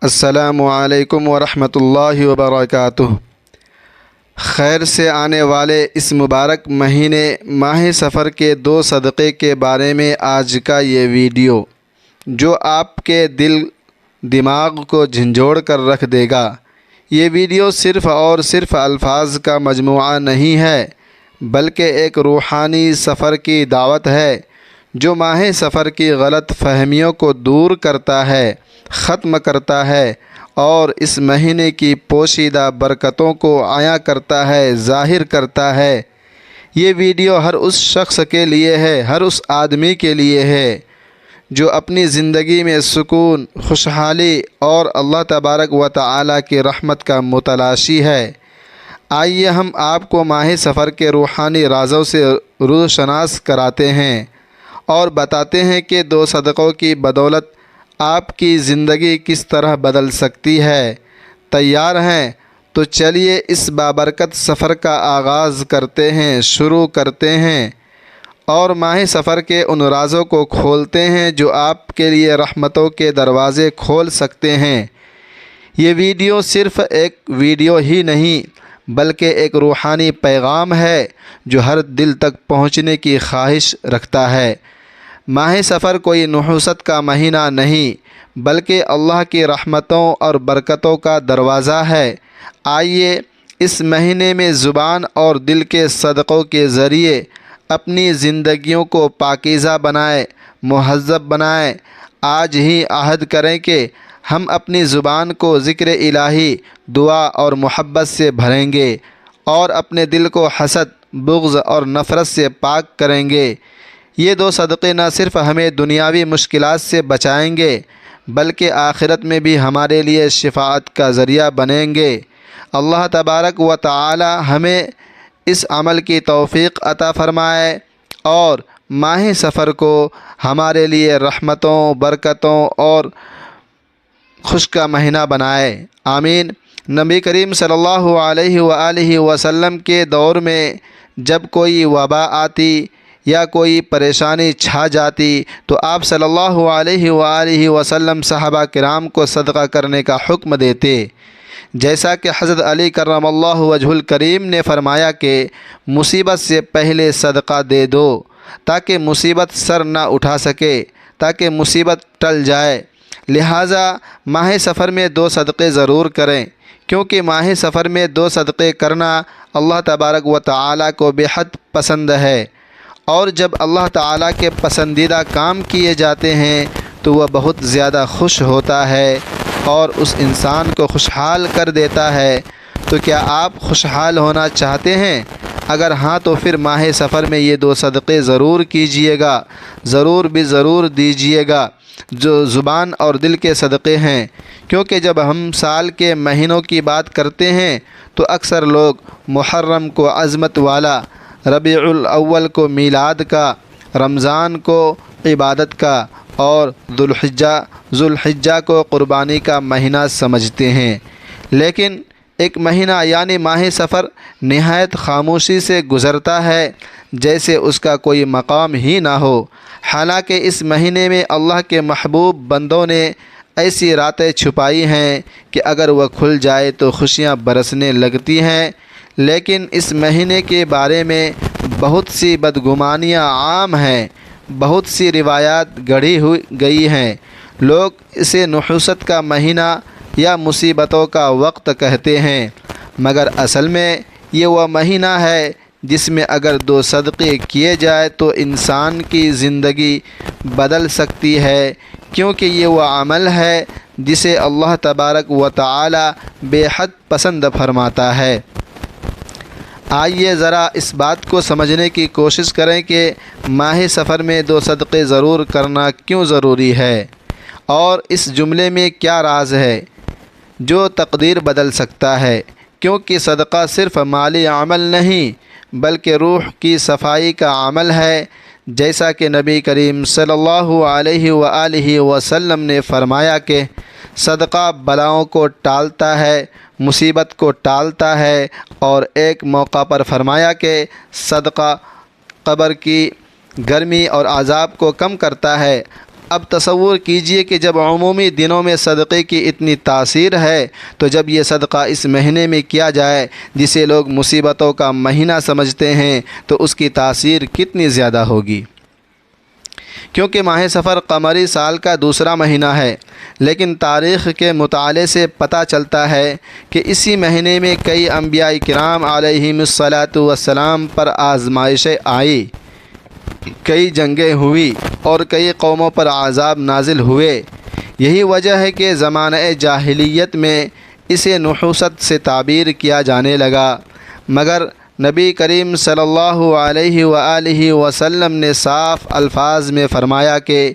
السلام علیکم ورحمۃ اللہ وبرکاتہ۔ خیر سے آنے والے اس مبارک مہینے ماہ سفر کے 2 صدقے کے بارے میں آج کا یہ ویڈیو جو آپ کے دل دماغ کو جھنجھوڑ کر رکھ دے گا۔ یہ ویڈیو صرف اور صرف الفاظ کا مجموعہ نہیں ہے بلکہ ایک روحانی سفر کی دعوت ہے جو ماہ سفر کی غلط فہمیوں کو دور کرتا ہے، ختم کرتا ہے اور اس مہینے کی پوشیدہ برکتوں کو عیاں کرتا ہے، ظاہر کرتا ہے۔ یہ ویڈیو ہر اس شخص کے لیے ہے، ہر اس آدمی کے لیے ہے جو اپنی زندگی میں سکون، خوشحالی اور اللہ تبارک و تعالی کی رحمت کا متلاشی ہے۔ آئیے ہم آپ کو ماہ سفر کے روحانی رازوں سے روشناس کراتے ہیں اور بتاتے ہیں کہ 2 صدقوں کی بدولت آپ کی زندگی کس طرح بدل سکتی ہے۔ تیار ہیں؟ تو چلیے اس بابرکت سفر کا آغاز کرتے ہیں، شروع کرتے ہیں اور ماہ سفر کے ان رازوں کو کھولتے ہیں جو آپ کے لیے رحمتوں کے دروازے کھول سکتے ہیں۔ یہ ویڈیو صرف ایک ویڈیو ہی نہیں بلکہ ایک روحانی پیغام ہے جو ہر دل تک پہنچنے کی خواہش رکھتا ہے۔ ماہ سفر کوئی نحوست کا مہینہ نہیں بلکہ اللہ کی رحمتوں اور برکتوں کا دروازہ ہے۔ آئیے اس مہینے میں زبان اور دل کے صدقوں کے ذریعے اپنی زندگیوں کو پاکیزہ بنائیں، مہذب بنائیں۔ آج ہی عہد کریں کہ ہم اپنی زبان کو ذکر الہی، دعا اور محبت سے بھریں گے اور اپنے دل کو حسد، بغض اور نفرت سے پاک کریں گے۔ یہ 2 صدقے نہ صرف ہمیں دنیاوی مشکلات سے بچائیں گے بلکہ آخرت میں بھی ہمارے لیے شفاعت کا ذریعہ بنیں گے۔ اللہ تبارک و تعالی ہمیں اس عمل کی توفیق عطا فرمائے اور ماہ سفر کو ہمارے لیے رحمتوں، برکتوں اور خوش کا مہینہ بنائے، آمین۔ نبی کریم صلی اللہ علیہ وآلہ وسلم کے دور میں جب کوئی وبا آتی یا کوئی پریشانی چھا جاتی تو آپ صلی اللہ علیہ وآلہ وسلم صحابہ کرام کو صدقہ کرنے کا حکم دیتے، جیسا کہ حضرت علی کرم اللہ وجہ الکریم نے فرمایا کہ مصیبت سے پہلے صدقہ دے دو تاکہ مصیبت سر نہ اٹھا سکے، تاکہ مصیبت ٹل جائے۔ لہٰذا ماہ سفر میں 2 صدقے ضرور کریں کیونکہ ماہ سفر میں 2 صدقے کرنا اللہ تبارک و تعالی کو بے حد پسند ہے، اور جب اللہ تعالیٰ کے پسندیدہ کام کیے جاتے ہیں تو وہ بہت زیادہ خوش ہوتا ہے اور اس انسان کو خوشحال کر دیتا ہے۔ تو کیا آپ خوشحال ہونا چاہتے ہیں؟ اگر ہاں تو پھر ماہ سفر میں یہ 2 صدقے ضرور کیجئے گا، ضرور بھی ضرور دیجئے گا جو زبان اور دل کے صدقے ہیں، کیونکہ جب ہم سال کے مہینوں کی بات کرتے ہیں تو اکثر لوگ محرم کو عظمت والا، ربیع الاول کو میلاد کا، رمضان کو عبادت کا اور ذوالحجہ کو قربانی کا مہینہ سمجھتے ہیں، لیکن ایک مہینہ یعنی ماہ سفر نہایت خاموشی سے گزرتا ہے جیسے اس کا کوئی مقام ہی نہ ہو۔ حالانکہ اس مہینے میں اللہ کے محبوب بندوں نے ایسی راتیں چھپائی ہیں کہ اگر وہ کھل جائے تو خوشیاں برسنے لگتی ہیں، لیکن اس مہینے کے بارے میں بہت سی بدگمانیاں عام ہیں، بہت سی روایات گڑھی گئی ہیں۔ لوگ اسے نحوست کا مہینہ یا مصیبتوں کا وقت کہتے ہیں، مگر اصل میں یہ وہ مہینہ ہے جس میں اگر 2 صدقے کیے جائے تو انسان کی زندگی بدل سکتی ہے، کیونکہ یہ وہ عمل ہے جسے اللہ تبارک و تعالی بے حد پسند فرماتا ہے۔ آئیے ذرا اس بات کو سمجھنے کی کوشش کریں کہ ماہ سفر میں 2 صدقے ضرور کرنا کیوں ضروری ہے اور اس جملے میں کیا راز ہے جو تقدیر بدل سکتا ہے، کیونکہ صدقہ صرف مالی عمل نہیں بلکہ روح کی صفائی کا عمل ہے، جیسا کہ نبی کریم صلی اللہ علیہ وآلہ وسلم نے فرمایا کہ صدقہ بلاؤں کو ٹالتا ہے، مصیبت کو ٹالتا ہے، اور ایک موقع پر فرمایا کہ صدقہ قبر کی گرمی اور عذاب کو کم کرتا ہے۔ اب تصور کیجئے کہ جب عمومی دنوں میں صدقے کی اتنی تاثیر ہے تو جب یہ صدقہ اس مہینے میں کیا جائے جسے لوگ مصیبتوں کا مہینہ سمجھتے ہیں تو اس کی تاثیر کتنی زیادہ ہوگی۔ کیونکہ ماہ صفر قمری سال کا دوسرا مہینہ ہے، لیکن تاریخ کے مطالعے سے پتہ چلتا ہے کہ اسی مہینے میں کئی انبیاء کرام علیہم الصلاۃ والسلام پر آزمائشیں آئی، کئی جنگیں ہوئی اور کئی قوموں پر عذاب نازل ہوئے۔ یہی وجہ ہے کہ زمانہ جاہلیت میں اسے نحوست سے تعبیر کیا جانے لگا، مگر نبی کریم صلی اللہ علیہ وآلہ وسلم نے صاف الفاظ میں فرمایا کہ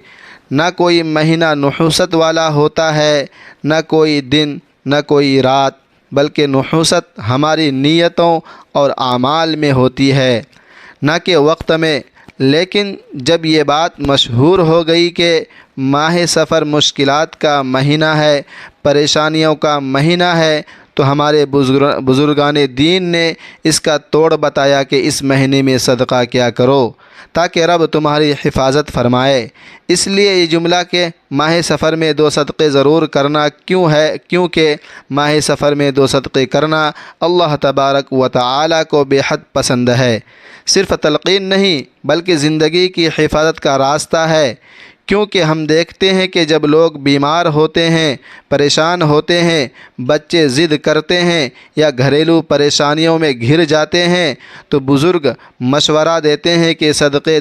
نہ کوئی مہینہ نحوست والا ہوتا ہے، نہ کوئی دن، نہ کوئی رات، بلکہ نحوست ہماری نیتوں اور اعمال میں ہوتی ہے، نہ کہ وقت میں۔ لیکن جب یہ بات مشہور ہو گئی کہ ماہ صفر مشکلات کا مہینہ ہے، پریشانیوں کا مہینہ ہے، تو ہمارے بزرگان دین نے اس کا توڑ بتایا کہ اس مہینے میں صدقہ کیا کرو تاکہ رب تمہاری حفاظت فرمائے۔ اس لیے یہ جملہ کہ ماہ صفر میں 2 صدقے ضرور کرنا کیوں ہے؟ کیونکہ ماہ صفر میں 2 صدقے کرنا اللہ تبارک و تعالی کو بے حد پسند ہے۔ صرف تلقین نہیں بلکہ زندگی کی حفاظت کا راستہ ہے، کیونکہ ہم دیکھتے ہیں کہ جب لوگ بیمار ہوتے ہیں، پریشان ہوتے ہیں، بچے ضد کرتے ہیں یا گھریلو پریشانیوں میں گھر جاتے ہیں تو بزرگ مشورہ دیتے ہیں کہ صدقہ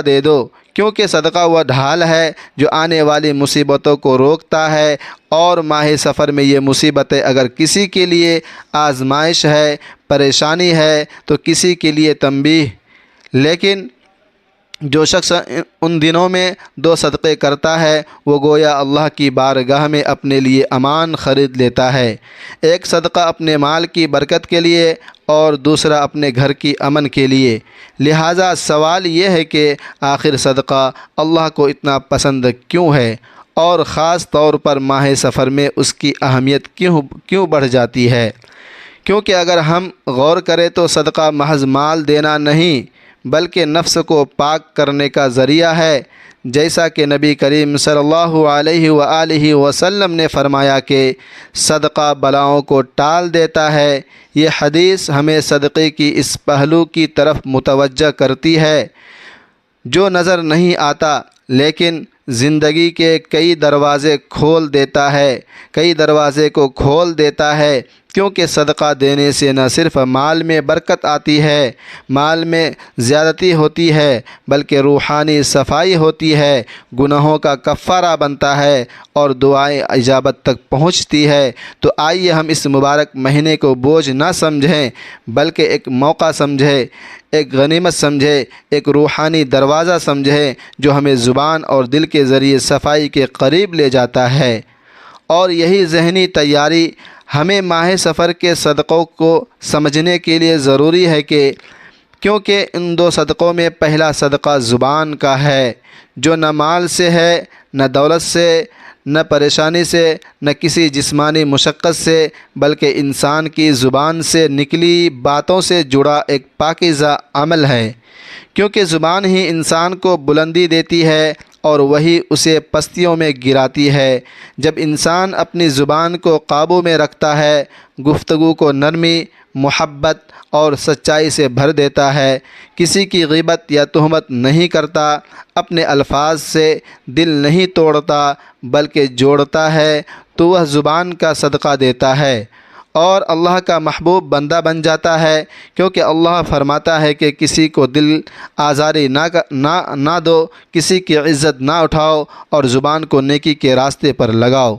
دے دو، کیونکہ صدقہ وہ ڈھال ہے جو آنے والی مصیبتوں کو روکتا ہے، اور ماہ صفر میں یہ مصیبتیں اگر کسی کے لیے آزمائش ہے، پریشانی ہے تو کسی کے لیے تنبیہ۔ لیکن جو شخص ان دنوں میں 2 صدقے کرتا ہے وہ گویا اللہ کی بارگاہ میں اپنے لیے امان خرید لیتا ہے، ایک صدقہ اپنے مال کی برکت کے لیے اور دوسرا اپنے گھر کی امن کے لیے۔ لہٰذا سوال یہ ہے کہ آخر صدقہ اللہ کو اتنا پسند کیوں ہے، اور خاص طور پر ماہ صفر میں اس کی اہمیت کیوں بڑھ جاتی ہے؟ کیونکہ اگر ہم غور کریں تو صدقہ محض مال دینا نہیں بلکہ نفس کو پاک کرنے کا ذریعہ ہے، جیسا کہ نبی کریم صلی اللہ علیہ وآلہ وسلم نے فرمایا کہ صدقہ بلاؤں کو ٹال دیتا ہے۔ یہ حدیث ہمیں صدقے کی اس پہلو کی طرف متوجہ کرتی ہے جو نظر نہیں آتا لیکن زندگی کے کئی دروازے کو کھول دیتا ہے، کیونکہ صدقہ دینے سے نہ صرف مال میں برکت آتی ہے، مال میں زیادتی ہوتی ہے، بلکہ روحانی صفائی ہوتی ہے، گناہوں کا کفارہ بنتا ہے اور دعائیں اجابت تک پہنچتی ہے۔ تو آئیے ہم اس مبارک مہینے کو بوجھ نہ سمجھیں بلکہ ایک موقع سمجھیں، ایک غنیمت سمجھیں، ایک روحانی دروازہ سمجھیں جو ہمیں زبان اور دل کے ذریعے صفائی کے قریب لے جاتا ہے۔ اور یہی ذہنی تیاری ہمیں ماہ صفر کے صدقوں کو سمجھنے کے لیے ضروری ہے کیونکہ ان 2 صدقوں میں پہلا صدقہ زبان کا ہے، جو نہ مال سے ہے، نہ دولت سے، نہ پریشانی سے، نہ کسی جسمانی مشقت سے، بلکہ انسان کی زبان سے نکلی باتوں سے جڑا ایک پاکیزہ عمل ہے، کیونکہ زبان ہی انسان کو بلندی دیتی ہے اور وہی اسے پستیوں میں گراتی ہے۔ جب انسان اپنی زبان کو قابو میں رکھتا ہے، گفتگو کو نرمی، محبت اور سچائی سے بھر دیتا ہے، کسی کی غیبت یا تہمت نہیں کرتا، اپنے الفاظ سے دل نہیں توڑتا بلکہ جوڑتا ہے، تو وہ زبان کا صدقہ دیتا ہے اور اللہ کا محبوب بندہ بن جاتا ہے، کیونکہ اللہ فرماتا ہے کہ کسی کو دل آزاری نہ دو، کسی کی عزت نہ اٹھاؤ اور زبان کو نیکی کے راستے پر لگاؤ۔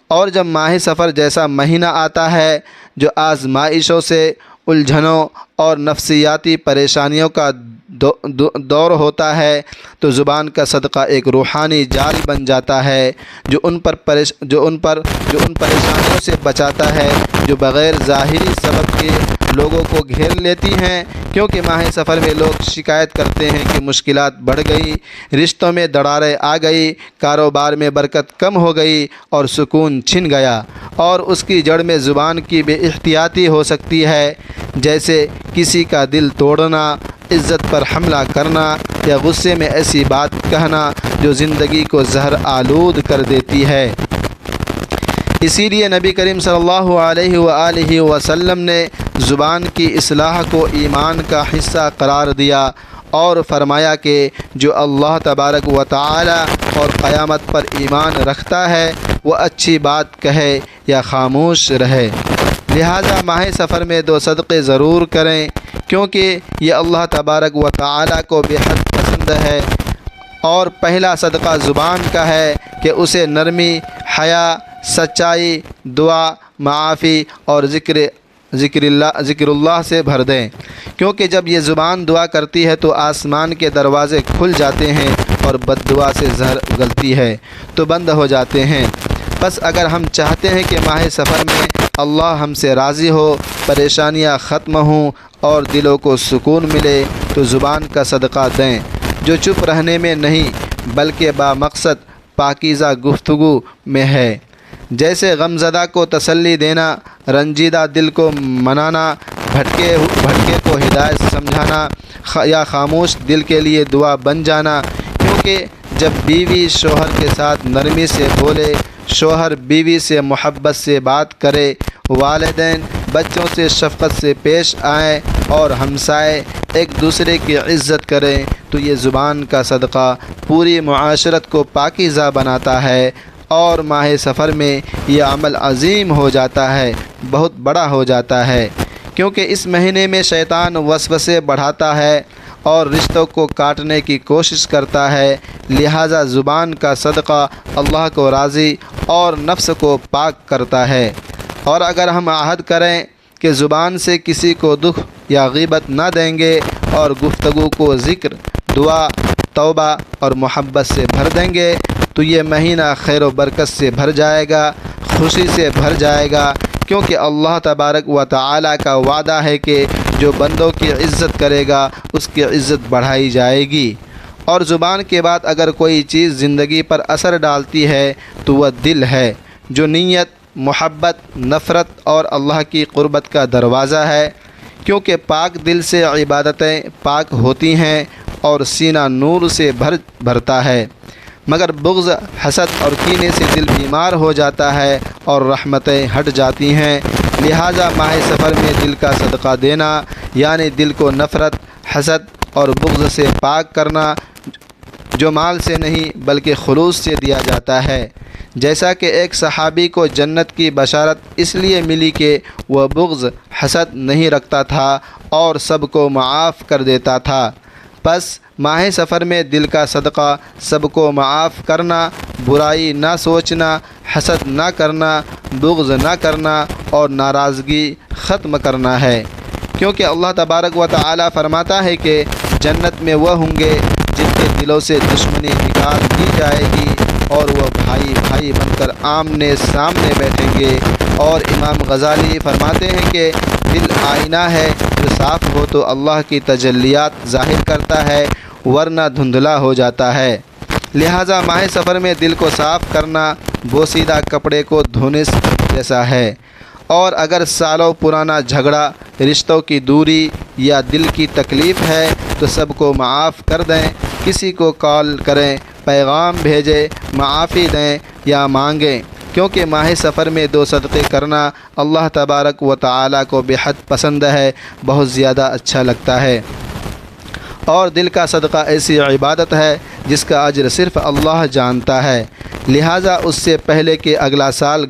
اور جب ماہ صفر جیسا مہینہ آتا ہے جو آزمائشوں سے، الجھنوں اور نفسیاتی پریشانیوں کا دور ہوتا ہے تو زبان کا صدقہ ایک روحانی جال بن جاتا ہے جو ان پریشانیوں سے بچاتا ہے جو بغیر ظاہری سبب کے لوگوں کو گھیر لیتی ہیں، کیونکہ ماہ صفر میں لوگ شکایت کرتے ہیں کہ مشکلات بڑھ گئی، رشتوں میں دراڑیں آ گئی، کاروبار میں برکت کم ہو گئی اور سکون چھن گیا، اور اس کی جڑ میں زبان کی بے احتیاطی ہو سکتی ہے، جیسے کسی کا دل توڑنا، عزت پر حملہ کرنا یا غصے میں ایسی بات کہنا جو زندگی کو زہر آلود کر دیتی ہے۔ اسی لیے نبی کریم صلی اللہ علیہ وآلہ وسلم نے زبان کی اصلاح کو ایمان کا حصہ قرار دیا اور فرمایا کہ جو اللہ تبارک و تعالی اور قیامت پر ایمان رکھتا ہے وہ اچھی بات کہے یا خاموش رہے۔ لہذا ماہ سفر میں 2 صدقے ضرور کریں، کیونکہ یہ اللہ تبارک و تعالی کو بے حد پسند ہے۔ اور پہلا صدقہ زبان کا ہے کہ اسے نرمی، حیا، سچائی، دعا، معافی اور ذکر اللہ سے بھر دیں، کیونکہ جب یہ زبان دعا کرتی ہے تو آسمان کے دروازے کھل جاتے ہیں اور بد دعا سے زہر اگلتی ہے تو بند ہو جاتے ہیں۔ بس اگر ہم چاہتے ہیں کہ ماہ سفر میں اللہ ہم سے راضی ہو، پریشانیاں ختم ہوں اور دلوں کو سکون ملے تو زبان کا صدقہ دیں، جو چپ رہنے میں نہیں بلکہ بامقصد پاکیزہ گفتگو میں ہے۔ جیسے غمزدہ کو تسلی دینا، رنجیدہ دل کو منانا، بھٹکے کو ہدایت سمجھانا یا خاموش دل کے لیے دعا بن جانا۔ کیونکہ جب بیوی شوہر کے ساتھ نرمی سے بولے، شوہر بیوی سے محبت سے بات کرے، والدین بچوں سے شفقت سے پیش آئیں اور ہمسائے ایک دوسرے کی عزت کریں تو یہ زبان کا صدقہ پوری معاشرت کو پاکیزہ بناتا ہے۔ اور ماہ سفر میں یہ عمل عظیم ہو جاتا ہے، بہت بڑا ہو جاتا ہے، کیونکہ اس مہینے میں شیطان وسوسے بڑھاتا ہے اور رشتوں کو کاٹنے کی کوشش کرتا ہے۔ لہذا زبان کا صدقہ اللہ کو راضی اور نفس کو پاک کرتا ہے۔ اور اگر ہم عہد کریں کہ زبان سے کسی کو دکھ یا غیبت نہ دیں گے اور گفتگو کو ذکر، دعا، توبہ اور محبت سے بھر دیں گے تو یہ مہینہ خیر و برکت سے بھر جائے گا، خوشی سے بھر جائے گا، کیونکہ اللہ تبارک و تعالی کا وعدہ ہے کہ جو بندوں کی عزت کرے گا اس کی عزت بڑھائی جائے گی۔ اور زبان کے بعد اگر کوئی چیز زندگی پر اثر ڈالتی ہے تو وہ دل ہے، جو نیت، محبت، نفرت اور اللہ کی قربت کا دروازہ ہے، کیونکہ پاک دل سے عبادتیں پاک ہوتی ہیں اور سینہ نور سے بھرتا ہے، مگر بغض، حسد اور کینے سے دل بیمار ہو جاتا ہے اور رحمتیں ہٹ جاتی ہیں۔ لہذا ماہ سفر میں دل کا صدقہ دینا یعنی دل کو نفرت، حسد اور بغض سے پاک کرنا، جو مال سے نہیں بلکہ خلوص سے دیا جاتا ہے۔ جیسا کہ ایک صحابی کو جنت کی بشارت اس لیے ملی کہ وہ بغض، حسد نہیں رکھتا تھا اور سب کو معاف کر دیتا تھا۔ بس ماہ سفر میں دل کا صدقہ سب کو معاف کرنا، برائی نہ سوچنا، حسد نہ کرنا، بغض نہ کرنا اور ناراضگی ختم کرنا ہے، کیونکہ اللہ تبارک و تعالی فرماتا ہے کہ جنت میں وہ ہوں گے جن کے دلوں سے دشمنی نکال دی جائے گی اور وہ بھائی بھائی بن کر آمنے سامنے بیٹھیں گے۔ اور امام غزالی فرماتے ہیں کہ دل آئینہ ہے، جو صاف ہو تو اللہ کی تجلیات ظاہر کرتا ہے ورنہ دھندلا ہو جاتا ہے۔ لہٰذا ماہ سفر میں دل کو صاف کرنا بوسیدہ کپڑے کو دھونے جیسا ہے۔ اور اگر سالوں پرانا جھگڑا، رشتوں کی دوری یا دل کی تکلیف ہے تو سب کو معاف کر دیں، کسی کو کال کریں، پیغام بھیجیں، معافی دیں یا مانگیں، کیونکہ ماہ سفر میں 2 صدقے کرنا اللہ تبارک و تعالی کو بے حد پسند ہے، بہت زیادہ اچھا لگتا ہے۔ اور دل کا صدقہ ایسی عبادت ہے جس کا اجر صرف اللہ جانتا ہے، لہٰذا اس سے پہلے کہ اگلا سال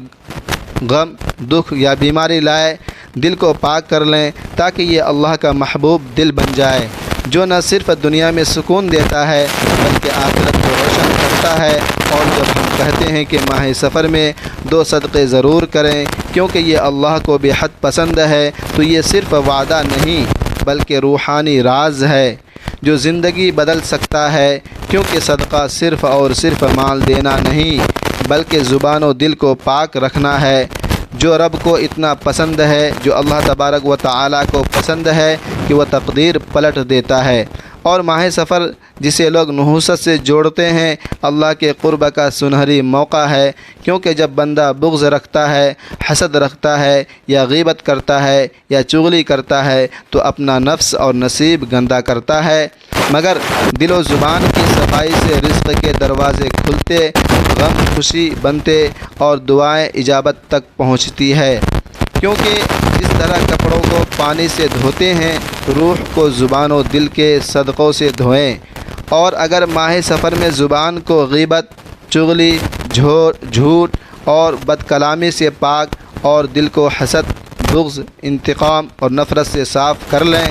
غم، دکھ یا بیماری لائے، دل کو پاک کر لیں تاکہ یہ اللہ کا محبوب دل بن جائے، جو نہ صرف دنیا میں سکون دیتا ہے بلکہ آخرت کو روشن کرتا ہے۔ اور جب ہم کہتے ہیں کہ ماہ سفر میں 2 صدقے ضرور کریں کیونکہ یہ اللہ کو بے حد پسند ہے، تو یہ صرف وعدہ نہیں بلکہ روحانی راز ہے جو زندگی بدل سکتا ہے، کیونکہ صدقہ صرف اور صرف مال دینا نہیں بلکہ زبان و دل کو پاک رکھنا ہے، جو رب کو اتنا پسند ہے، جو اللہ تبارک و تعالی کو پسند ہے کہ وہ تقدیر پلٹ دیتا ہے اور ماہ سفر جسے لوگ نحوست سے جوڑتے ہیں اللہ کے قرب کا سنہری موقع ہے، کیونکہ جب بندہ بغض رکھتا ہے، حسد رکھتا ہے، یا غیبت کرتا ہے، یا چغلی کرتا ہے تو اپنا نفس اور نصیب گندہ کرتا ہے، مگر دل و زبان کی صفائی سے رزق کے دروازے کھلتے، غم خوشی بنتے اور دعائیں اجابت تک پہنچتی ہے، کیونکہ جس طرح کپڑوں کو پانی سے دھوتے ہیں روح کو زبان و دل کے صدقوں سے دھوئیں، اور اگر ماہ سفر میں زبان کو غیبت، چغلی، جھوٹ اور بد کلامی سے پاک اور دل کو حسد، بغض، انتقام اور نفرت سے صاف کر لیں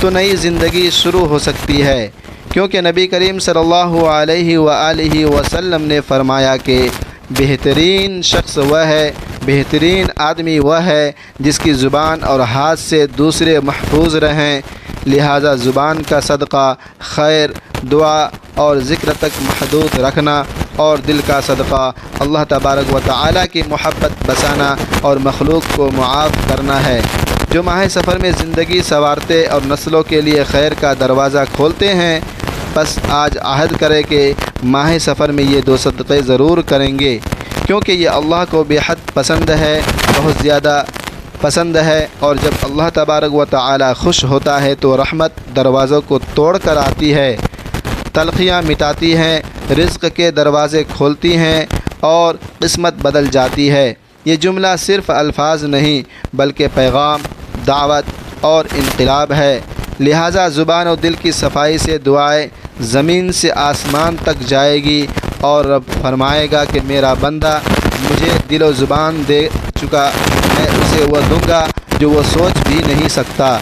تو نئی زندگی شروع ہو سکتی ہے، کیونکہ نبی کریم صلی اللہ علیہ وآلہ وسلم نے فرمایا کہ بہترین شخص وہ ہے، بہترین آدمی وہ ہے جس کی زبان اور ہاتھ سے دوسرے محفوظ رہیں، لہذا زبان کا صدقہ خیر، دعا اور ذکر تک محدود رکھنا، اور دل کا صدقہ اللہ تبارک و تعالی کی محبت بسانا اور مخلوق کو معاف کرنا ہے، جو ماہ سفر میں زندگی سنوارتے اور نسلوں کے لیے خیر کا دروازہ کھولتے ہیں۔ بس آج عہد کرے کہ ماہ سفر میں یہ 2 صدقے ضرور کریں گے، کیونکہ یہ اللہ کو بے حد پسند ہے، بہت زیادہ پسند ہے، اور جب اللہ تبارک و تعالی خوش ہوتا ہے تو رحمت دروازوں کو توڑ کر آتی ہے، تلخیاں مٹاتی ہیں، رزق کے دروازے کھولتی ہیں اور قسمت بدل جاتی ہے۔ یہ جملہ صرف الفاظ نہیں بلکہ پیغام، دعوت اور انقلاب ہے، لہٰذا زبان و دل کی صفائی سے دعائیں زمین سے آسمان تک جائے گی، اور رب فرمائے گا کہ میرا بندہ مجھے دل و زبان دے چکا، میں اسے وہ دوں گا جو وہ سوچ بھی نہیں سکتا۔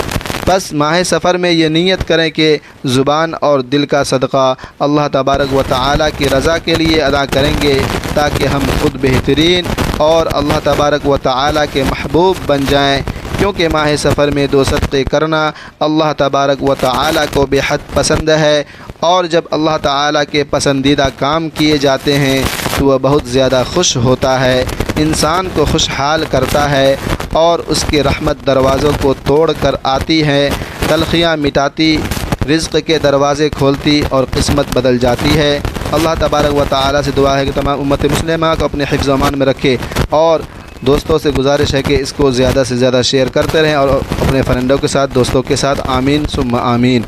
بس ماہ سفر میں یہ نیت کریں کہ زبان اور دل کا صدقہ اللہ تبارک و تعالی کی رضا کے لیے ادا کریں گے، تاکہ ہم خود بہترین اور اللہ تبارک و تعالی کے محبوب بن جائیں، کیونکہ ماہ سفر میں 2 صدقے کرنا اللہ تبارک و تعالی کو بے حد پسند ہے، اور جب اللہ تعالی کے پسندیدہ کام کیے جاتے ہیں تو وہ بہت زیادہ خوش ہوتا ہے، انسان کو خوشحال کرتا ہے اور اس کی رحمت دروازوں کو توڑ کر آتی ہے، تلخیاں مٹاتی، رزق کے دروازے کھولتی اور قسمت بدل جاتی ہے۔ اللہ تبارک و تعالی سے دعا ہے کہ تمام امت مسلمہ کو اپنے حفظ و امان میں رکھے، اور دوستوں سے گزارش ہے کہ اس کو زیادہ سے زیادہ شیئر کرتے رہیں اور اپنے فرینڈوں کے ساتھ، دوستوں کے ساتھ، آمین ثم آمین۔